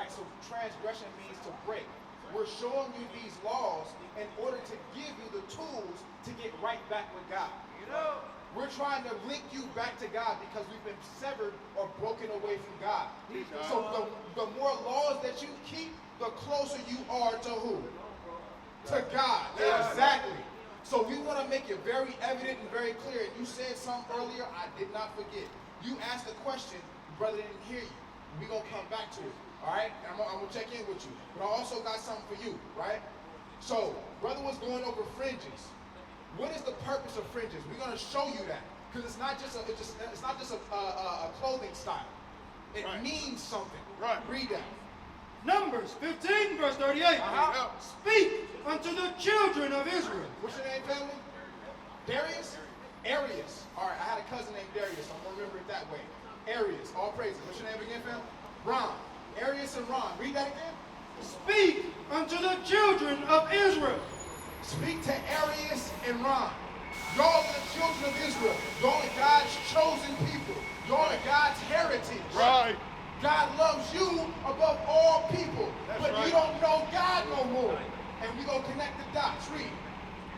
right? So transgression means to break. We're showing you these laws in order to give you the tools to get right back with God. You know, we're trying to link you back to God because we've been severed or broken away from God. So the more laws that you keep, the closer you are to who? To God. Exactly. So we want to make it very evident and very clear. And you said something earlier I did not forget. You asked a question, brother didn't hear you. We're going to come back to it. All right? I'm going to check in with you. But I also got something for you, right? So, brother was going over fringes. What is the purpose of fringes? We're going to show you that. Because it's not just a clothing style. It means something. Right. Read that. Numbers 15, verse 38. Speak unto the children of Israel. What's your name, family? Darius? Arius. All right, I had a cousin named Darius, so I'm going to remember it that way. Arius. All praises. What's your name again, family? Ron. Arius and Ron. Read that again. Speak unto the children of Israel. Speak to Arius and Ron. Y'all are the children of Israel. Y'all are God's chosen people. Y'all are God's heritage. Right. God loves you above all people. But you don't know God no more. And we're going to connect the dots. Read.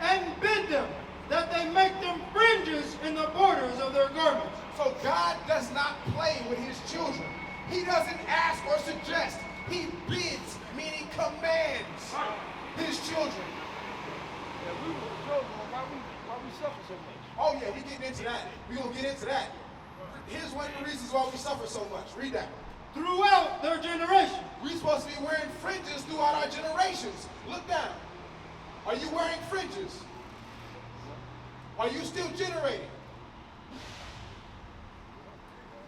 And bid them that they make them fringes in the borders of their garments. So God does not play with his children. He doesn't ask or suggest. He bids, meaning commands his children. Yeah, we were talking about why we suffer so much. Oh yeah, we getting into that. We're going to get into that. Here's one of the reasons why we suffer so much. Read that. Throughout their generation. We're supposed to be wearing fringes throughout our generations. Look down. Are you wearing fringes? Are you still generating?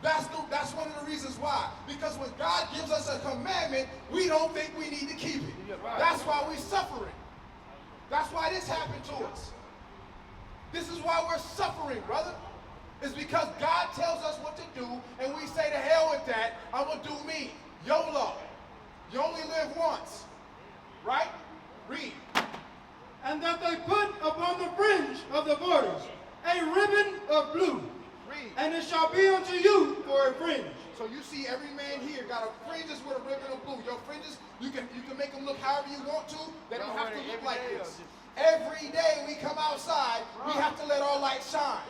That's one of the reasons why. Because when God gives us a commandment, we don't think we need to keep it. That's why we're suffering. That's why this happened to us. This is why we're suffering, brother. It's because God tells us what to do, and we say to hell with that, I'm going to do me. YOLO. You only live once. Right? Read. And that they put upon the fringe of the borders a ribbon of blue. Read. And it shall be unto you for a fringe. So you see every man here got a fringes with a ribbon of blue. Your fringes, you can make them look however you want to. They don't have to look like this. Every day we come outside, we have to let our light shine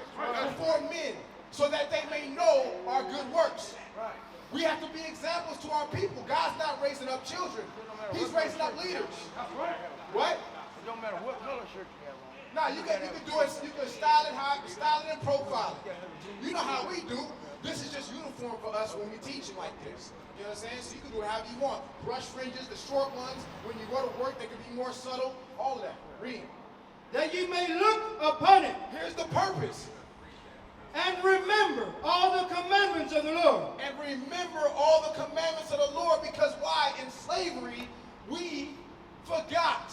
before men so that they may know our good works. We have to be examples to our people. God's not raising up children. He's raising up leaders. What? It don't matter what color shirt you have on. Nah, you can do it. You can style it and profile it. You know how we do. This is just uniform for us when we teach like this. You know what I'm saying? So you can do it however you want. Brush fringes, the short ones. When you go to work, they can be more subtle. All of that. Read. That ye may look upon it. Here's the purpose. And remember all the commandments of the Lord. And remember all the commandments of the Lord, because why? In slavery, we forgot.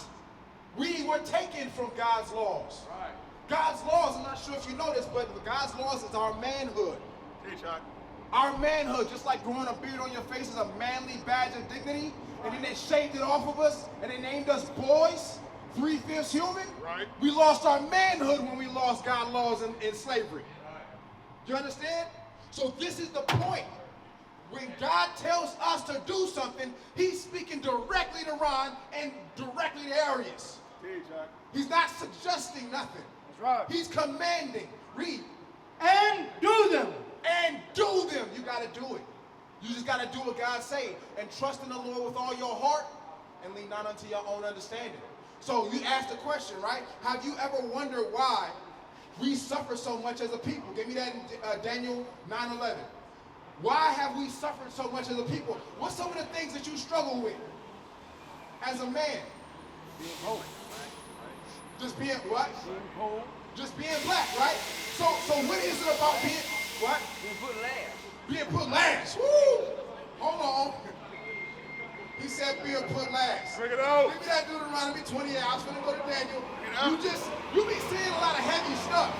We were taken from God's laws. Right. God's laws, I'm not sure if you know this, but God's laws is our manhood. Our manhood, just like growing a beard on your face is a manly badge of dignity, and then they shaved it off of us, and they named us boys, 3/5 human. Right. We lost our manhood when we lost God's laws in slavery. You understand? So this is the point. When God tells us to do something, he's speaking directly to Ron and directly to Arius. He's not suggesting nothing. That's right. He's commanding. Read. And do them. And do them. You got to do it. You just got to do what God says. And trust in the Lord with all your heart and lean not unto your own understanding. So you asked the question, right? Have you ever wondered why we suffer so much as a people? Give me that in Daniel 9:11. Why have we suffered so much as a people? What's some of the things that you struggle with as a man? Being cold. Just being what? Being cold. Just being black, right? So what is it about being what? Being put last. Being put last. Woo! Hold on. He said being put last. Bring it out. Give me that Deuteronomy 28. I was going to go to Daniel. You be seeing a lot of heavy stuff.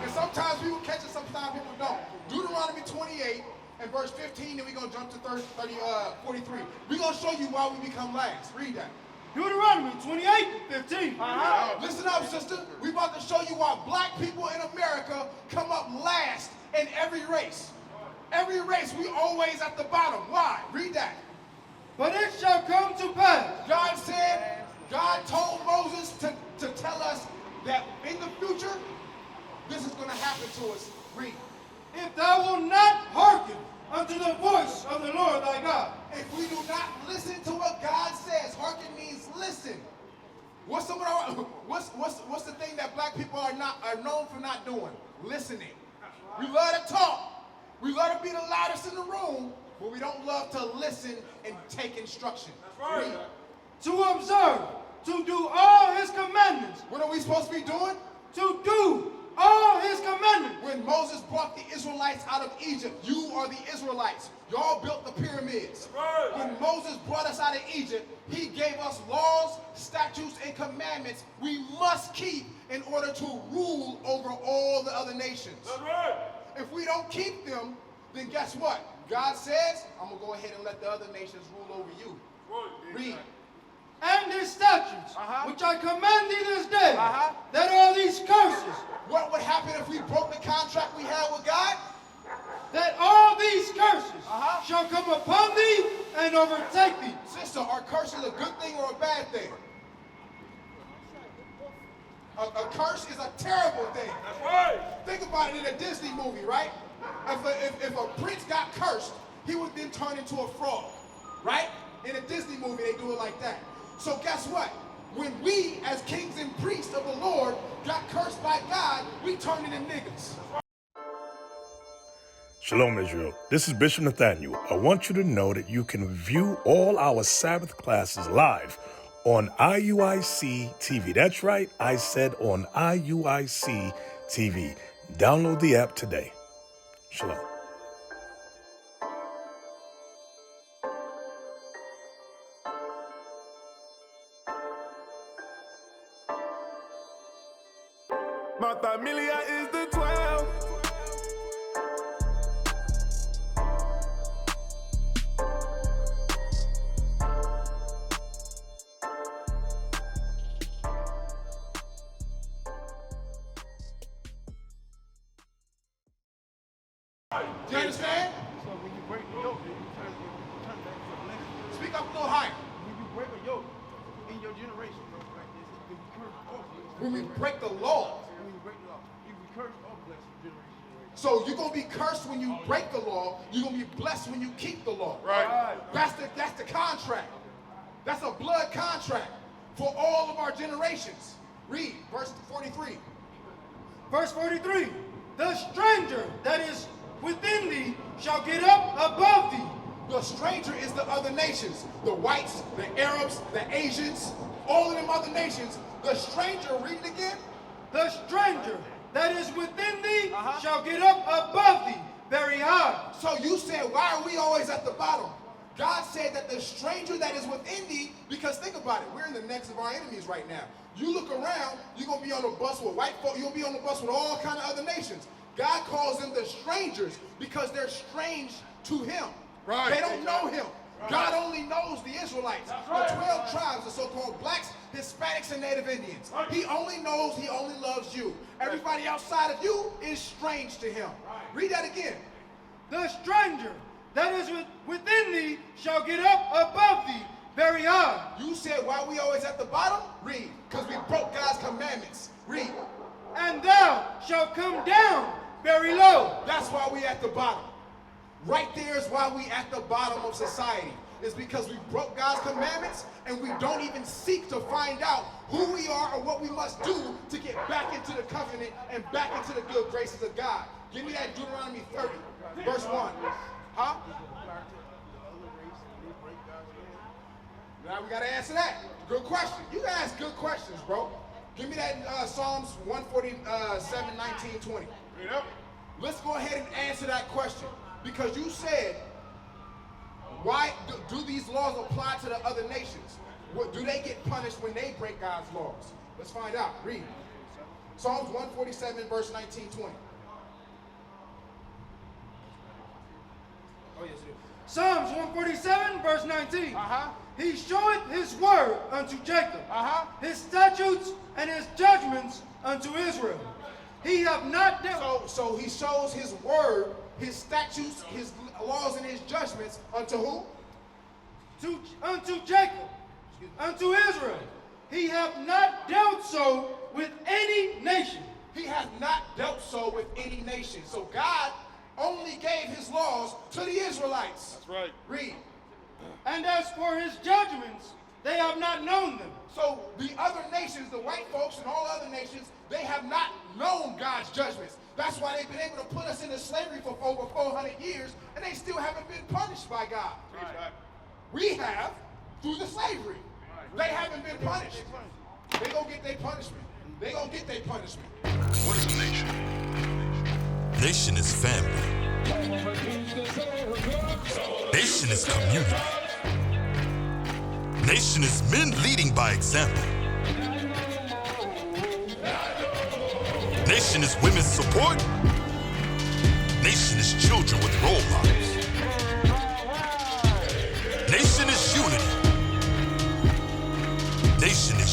And sometimes people catch it, sometimes people don't. Deuteronomy 28 and verse 15, then we're going to jump to 43. We're going to show you why we become last. Read that. Deuteronomy 28:15. Listen up, sister. We're about to show you why black people in America come up last in every race. Every race, we always at the bottom. Why? Read that. But it shall come to pass. God told Moses to tell us that in the future, this is going to happen to us. Read. If thou wilt not hearken unto the voice of the Lord thy God. If we do not listen to what God says, hearken means listen. What's the thing that black people are known for not doing? Listening. We love to talk. We love to be the loudest in the room, but we don't love to listen and take instruction. That's right. To observe, to do all his commandments. What are we supposed to be doing? To do all his commandments. When Moses brought the Israelites out of Egypt, you are the Israelites. Y'all built the pyramids. Right. When Moses brought us out of Egypt, he gave us laws, statutes, and commandments we must keep in order to rule over all the other nations. That's right. If we don't keep them, then guess what? God says, I'm going to go ahead and let the other nations rule over you. Read. And his statutes, which I command thee this day, that all these curses. What would happen if we broke the contract we had with God? That all these curses shall come upon thee and overtake thee. Sister, are curses a good thing or a bad thing? A curse is a terrible thing. That's right. Think about it in a Disney movie, right? If a prince got cursed, he would then turn into a frog, right? In a Disney movie, they do it like that. So guess what? When we, as kings and priests of the Lord, got cursed by God, we turned into niggas. Shalom, Israel. This is Bishop Nathaniel. I want you to know that you can view all our Sabbath classes live on IUIC TV. That's right, I said on IUIC TV. Download the app today. Shalom. My familia is the 12. Do you understand? So when you break the yoke, you turn that into a blessing. Speak up a little higher. When you break a yoke in your generation, bro, like this, it can be cursed off you. When we break the law. When you break the law, you can be cursed or blessed from generation to generation. So you're going to be cursed when you break the law. You're going to be blessed when you keep the law. Right. That's the contract. That's a blood contract for all of our generations. Read verse 43. Verse 43. The stranger that is within thee shall get up above thee. The stranger is the other nations. The whites, the Arabs, the Asians, all of them other nations. The stranger, read it again. The stranger that is within thee shall get up above thee very high. So you said, why are we always at the bottom? God said that the stranger that is within thee, because think about it, we're in the necks of our enemies right now. You look around, you're going to be on a bus with white folk, you'll be on the bus with all kind of other nations. God calls them the strangers because they're strange to him. Right. They don't know him. Right. God only knows the Israelites, right. the 12 tribes, the so-called blacks, Hispanics, and Native Indians. Right. He only knows, he only loves you. Everybody outside of you is strange to him. Read that again. The stranger that is within thee shall get up above thee very high. You said, why we always at the bottom? Read. Because we broke God's commandments. Read. And thou shalt come down very low. That's why we at the bottom. Right there is why we at the bottom of society. It's because we broke God's commandments and we don't even seek to find out who we are or what we must do to get back into the covenant and back into the good graces of God. Give me that Deuteronomy 30, verse 1. Huh? Now we got to answer that. Good question. You guys ask good questions, bro. Give me that Psalms 147, 19, 20. Yep. Let's go ahead and answer that question. Because you said, why do these laws apply to the other nations? Do they get punished when they break God's laws? Let's find out. Read. Psalms 147, verse 19, 20. Oh, yes, it is. Psalms 147, verse 19. He showeth his word unto Jacob, his statutes and his judgments unto Israel. He have not dealt. So he shows his word, his statutes, his laws, and his judgments unto who? unto Jacob, unto Israel. He hath not dealt so with any nation. He hath not dealt so with any nation. So God only gave his laws to the Israelites. That's right. Read. And as for his judgments, they have not known them. So the other nations, the white folks and all other nations, they have not known God's judgments. That's why they've been able to put us into slavery for over 400 years, and they still haven't been punished by God. Right. We have through the slavery. They haven't been punished. They gonna get their punishment. They gonna get their punishment. What is a nation? Nation is family. Nation is community. Nation is men leading by example. Nation is women's support. Nation is children with role models. Nation is unity. Nation is